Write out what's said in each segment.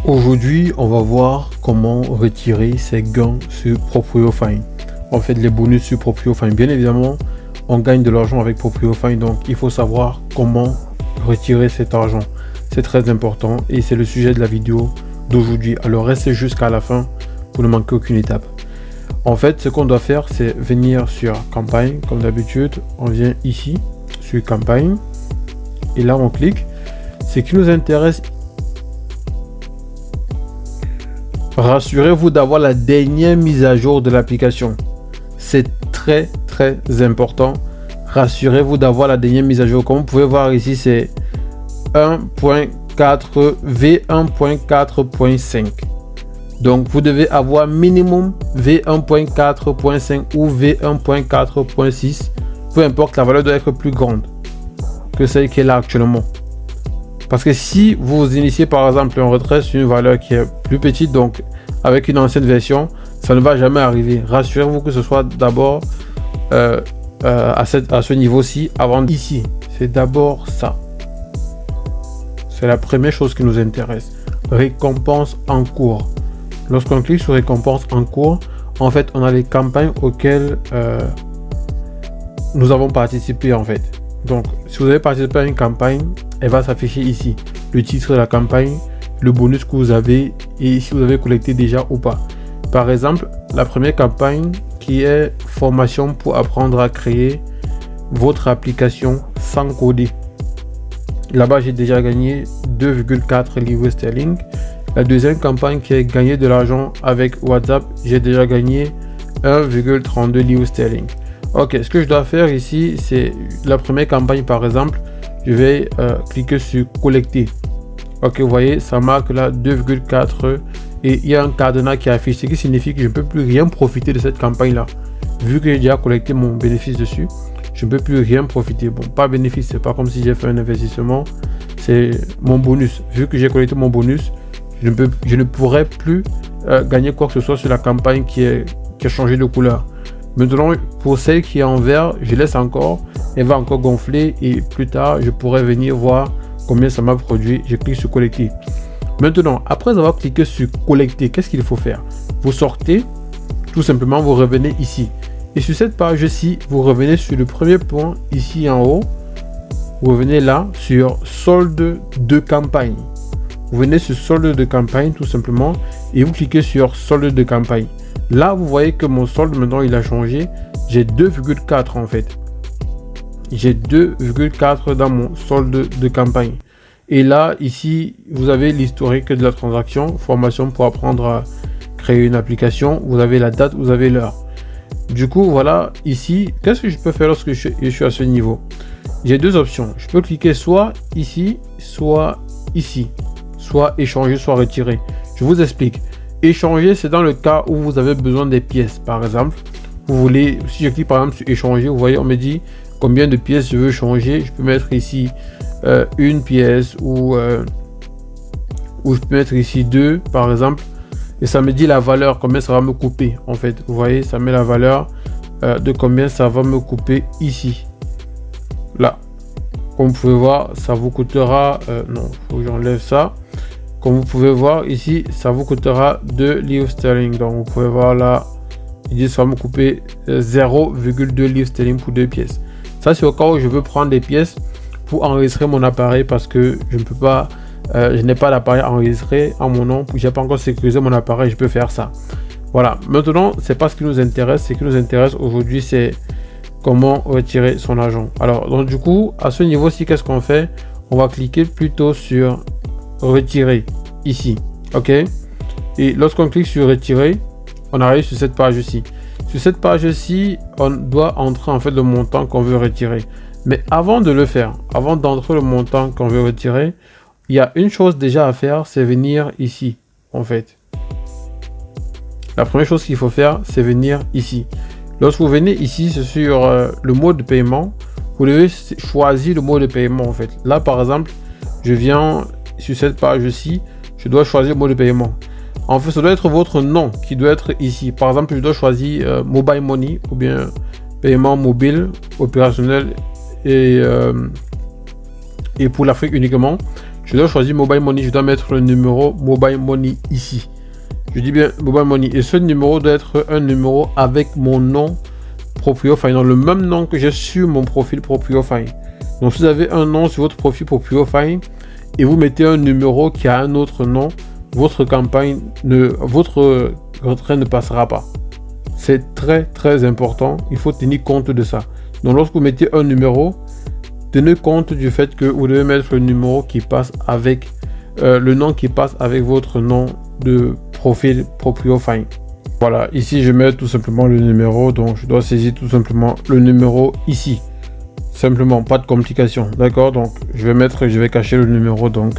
Aujourd'hui, on va voir comment retirer ses gains sur ProprioFind. En fait, les bonus sur ProprioFind. Bien évidemment, on gagne de l'argent avec ProprioFind, donc il faut savoir comment retirer cet argent. C'est très important et c'est le sujet de la vidéo d'aujourd'hui. Alors restez jusqu'à la fin pour ne manquer aucune étape. En fait, ce qu'on doit faire, c'est venir sur campagne, comme d'habitude. On vient ici, sur campagne, et là on clique. Ce qui nous intéresse, rassurez-vous d'avoir la dernière mise à jour de l'application. C'est très important. Rassurez-vous d'avoir la dernière mise à jour. Comme vous pouvez voir ici, c'est 1.4 V1.4.5. Donc vous devez avoir minimum V1.4.5 ou V1.4.6. Peu importe, la valeur doit être plus grande que celle qui est là actuellement. Parce que si vous initiez par exemple un retrait sur une valeur qui est plus petite, donc avec une ancienne version, ça ne va jamais arriver. Rassurez-vous que ce soit d'abord à ce niveau-ci avant ici. C'est d'abord ça. C'est la première chose qui nous intéresse. Récompense en cours. Lorsqu'on clique sur récompense en cours, en fait, on a les campagnes auxquelles nous avons participé en fait. Donc, si vous avez participé à une campagne, elle va s'afficher ici. Le titre de la campagne, le bonus que vous avez et si vous avez collecté déjà ou pas. Par exemple, la première campagne qui est formation pour apprendre à créer votre application sans coder. Là-bas, j'ai déjà gagné 2,4 livres sterling. La deuxième campagne qui est gagner de l'argent avec WhatsApp, j'ai déjà gagné 1,32 livres sterling. Ok, ce que je dois faire ici, c'est la première campagne par exemple, je vais cliquer sur collecter. Ok, vous voyez, ça marque là 2,4 et il y a un cadenas qui affiche, ce qui signifie que je ne peux plus rien profiter de cette campagne là. Vu que j'ai déjà collecté mon bénéfice dessus, je ne peux plus rien profiter. Bon, pas bénéfice, c'est pas comme si j'ai fait un investissement, c'est mon bonus. Vu que j'ai collecté mon bonus, je ne pourrais plus gagner quoi que ce soit sur la campagne qui a changé de couleur. Maintenant, pour celle qui est en vert, je laisse encore, elle va encore gonfler et plus tard, je pourrai venir voir combien ça m'a produit. Je clique sur collecter. Maintenant, après avoir cliqué sur collecter, qu'est-ce qu'il faut faire? Vous sortez, tout simplement, vous revenez ici. Et sur cette page-ci, vous revenez sur le premier point ici en haut. Vous revenez là sur solde de campagne. Vous venez sur solde de campagne tout simplement et vous cliquez sur solde de campagne. Là, vous voyez que mon solde maintenant il a changé. J'ai 2,4 en fait. J'ai 2,4 dans mon solde de campagne. Et là, ici, vous avez l'historique de la transaction, formation pour apprendre à créer une application. Vous avez la date, vous avez l'heure. Du coup, voilà, ici, qu'est-ce que je peux faire lorsque je suis à ce niveau? J'ai deux options. Je peux cliquer soit ici, soit ici. Soit échanger, soit retirer. Je vous explique. Échanger, c'est dans le cas où vous avez besoin des pièces. Par exemple, vous voulez, si je clique par exemple sur échanger, vous voyez, on me dit combien de pièces je veux changer. Je peux mettre ici une pièce ou je peux mettre ici 2 par exemple. Et ça me dit la valeur, combien ça va me couper. En fait, vous voyez, ça met la valeur de combien ça va me couper ici. Là. Comme vous pouvez voir, ça vous coûtera... non, il faut que j'enlève ça. Comme vous pouvez voir ici, ça vous coûtera 2 livres sterling. Donc vous pouvez voir là, il dit ça va me couper 0,2 livres sterling pour 2 pièces. Ça c'est au cas où je veux prendre des pièces pour enregistrer mon appareil parce que je ne peux pas, je n'ai pas d'appareil enregistré en mon nom. J'ai pas encore sécurisé mon appareil, je peux faire ça. Voilà. Maintenant, c'est pas ce qui nous intéresse. Ce qui nous intéresse aujourd'hui, c'est comment retirer son argent. Alors donc du coup, à ce niveau-ci, qu'est-ce qu'on fait? On va cliquer plutôt sur retirer ici, ok, et lorsqu'on clique sur retirer, on arrive sur cette page-ci. Sur cette page-ci, on doit entrer en fait le montant qu'on veut retirer. Mais avant de le faire, avant d'entrer le montant qu'on veut retirer, il y a une chose déjà à faire, c'est venir ici en fait. La première chose qu'il faut faire, c'est venir ici. Lorsque vous venez ici, c'est sur le mode de paiement. Vous devez choisir le mode de paiement en fait. Là par exemple, je viens sur cette page-ci, je dois choisir le mode de paiement. En fait, ça doit être votre nom qui doit être ici. Par exemple, je dois choisir Mobile Money ou bien paiement mobile opérationnel et pour l'Afrique uniquement. je dois choisir Mobile Money, je dois mettre le numéro Mobile Money ici. Je dis bien Mobile Money. Et ce numéro doit être un numéro avec mon nom ProPriofy, donc le même nom que j'ai sur mon profil ProPriofy. Donc si vous avez un nom sur votre profil ProPriofy et vous mettez un numéro qui a un autre nom, votre campagne, votre retrait ne passera pas. C'est très important. Il faut tenir compte de ça. Donc lorsque vous mettez un numéro, tenez compte du fait que vous devez mettre le numéro qui passe avec le nom qui passe avec votre nom de profil ProPriofy. Voilà, ici je mets tout simplement le numéro, donc je dois saisir tout simplement le numéro ici. Simplement, pas de complication, d'accord? Donc je vais cacher le numéro donc.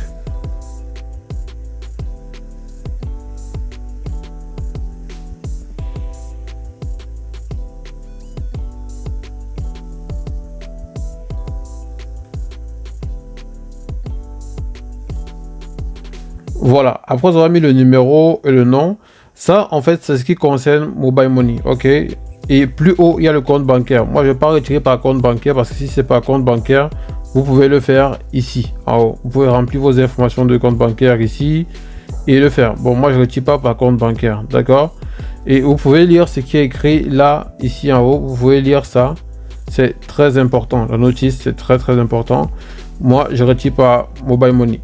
Voilà, après avoir mis le numéro et le nom, ça en fait c'est ce qui concerne Mobile Money, ok? Et plus haut il y a le compte bancaire. Moi je vais pas retirer par compte bancaire parce que si c'est par compte bancaire, vous pouvez le faire ici en haut. Vous pouvez remplir vos informations de compte bancaire ici et le faire. Bon, moi je retire pas par compte bancaire, d'accord? Et vous pouvez lire ce qui est écrit là, ici en haut. Vous pouvez lire ça, c'est très important. La notice c'est très important. Moi je retire par Mobile Money.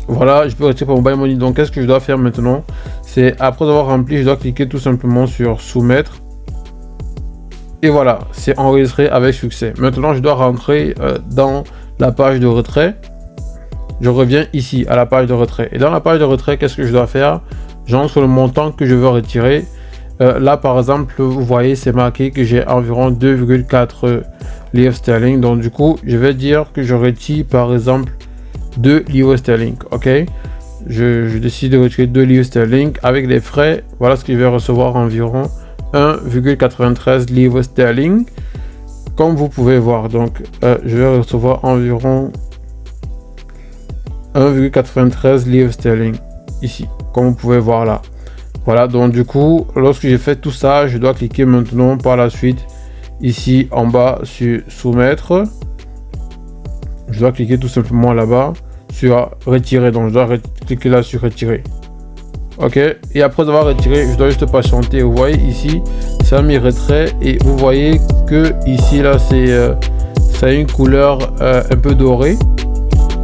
Voilà, je peux retirer par Mobile Money. Donc, qu'est-ce que je dois faire maintenant? C'est après avoir rempli, je dois cliquer tout simplement sur soumettre. Et voilà, c'est enregistré avec succès. Maintenant, je dois rentrer dans la page de retrait. Je reviens ici à la page de retrait. Et dans la page de retrait, qu'est-ce que je dois faire? J'entre sur le montant que je veux retirer. Là, par exemple, vous voyez, c'est marqué que j'ai environ 2,4 livres sterling. Donc, du coup, je vais dire que je retire, par exemple, 2 livres sterling, ok? Je décide de retirer 2 livres sterling avec les frais. Voilà ce que je vais recevoir, environ 1,93 livres sterling, comme vous pouvez voir. Donc je vais recevoir environ 1,93 livres sterling ici, comme vous pouvez voir là. Voilà, donc du coup, lorsque j'ai fait tout ça, je dois cliquer maintenant par la suite ici en bas sur soumettre. Je dois cliquer tout simplement là-bas sur retirer, donc je dois cliquer là sur retirer, ok? Et après avoir retiré, je dois juste patienter. Vous voyez ici ça a mis retrait et vous voyez que ici là c'est ça a une couleur un peu dorée.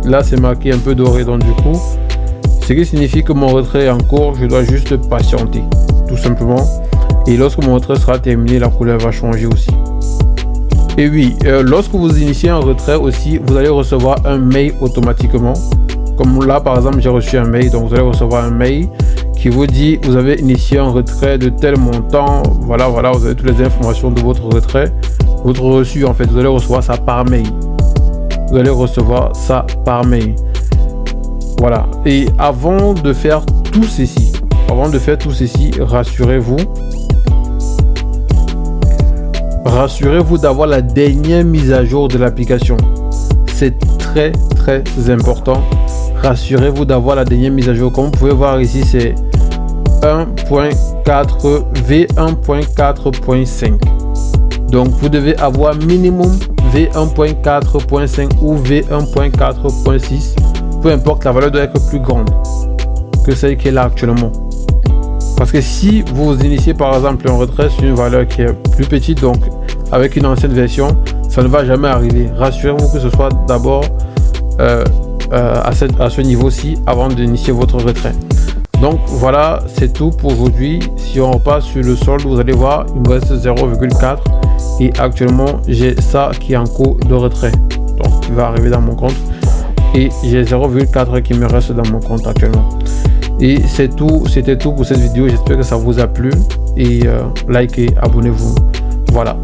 Là c'est marqué un peu doré, donc du coup ce qui signifie que mon retrait est en cours. Je dois juste patienter tout simplement, et lorsque mon retrait sera terminé, la couleur va changer aussi. Et oui, lorsque vous initiez un retrait aussi, vous allez recevoir un mail automatiquement. Comme là, par exemple, j'ai reçu un mail. Donc, vous allez recevoir un mail qui vous dit vous avez initié un retrait de tel montant. Voilà, vous avez toutes les informations de votre retrait. Votre reçu, en fait, vous allez recevoir ça par mail. Vous allez recevoir ça par mail. Voilà. Et avant de faire tout ceci, rassurez-vous. Rassurez-vous d'avoir la dernière mise à jour de l'application. C'est très important. Rassurez-vous d'avoir la dernière mise à jour. Comme vous pouvez voir ici, c'est 1.4 V1.4.5. Donc vous devez avoir minimum V1.4.5 ou V1.4.6. Peu importe, la valeur doit être plus grande que celle qui est là actuellement. Parce que si vous initiez par exemple un retrait sur une valeur qui est plus petite, donc avec une ancienne version, ça ne va jamais arriver. Rassurez-vous que ce soit d'abord à ce niveau-ci avant d'initier votre retrait. Donc voilà, c'est tout pour aujourd'hui. Si on repasse sur le solde, vous allez voir, il me reste 0,4 et actuellement j'ai ça qui est en cours de retrait, donc qui va arriver dans mon compte, et j'ai 0,4 qui me reste dans mon compte actuellement. Et c'est tout, c'était tout pour cette vidéo. J'espère que ça vous a plu, et likez, abonnez-vous. Voilà.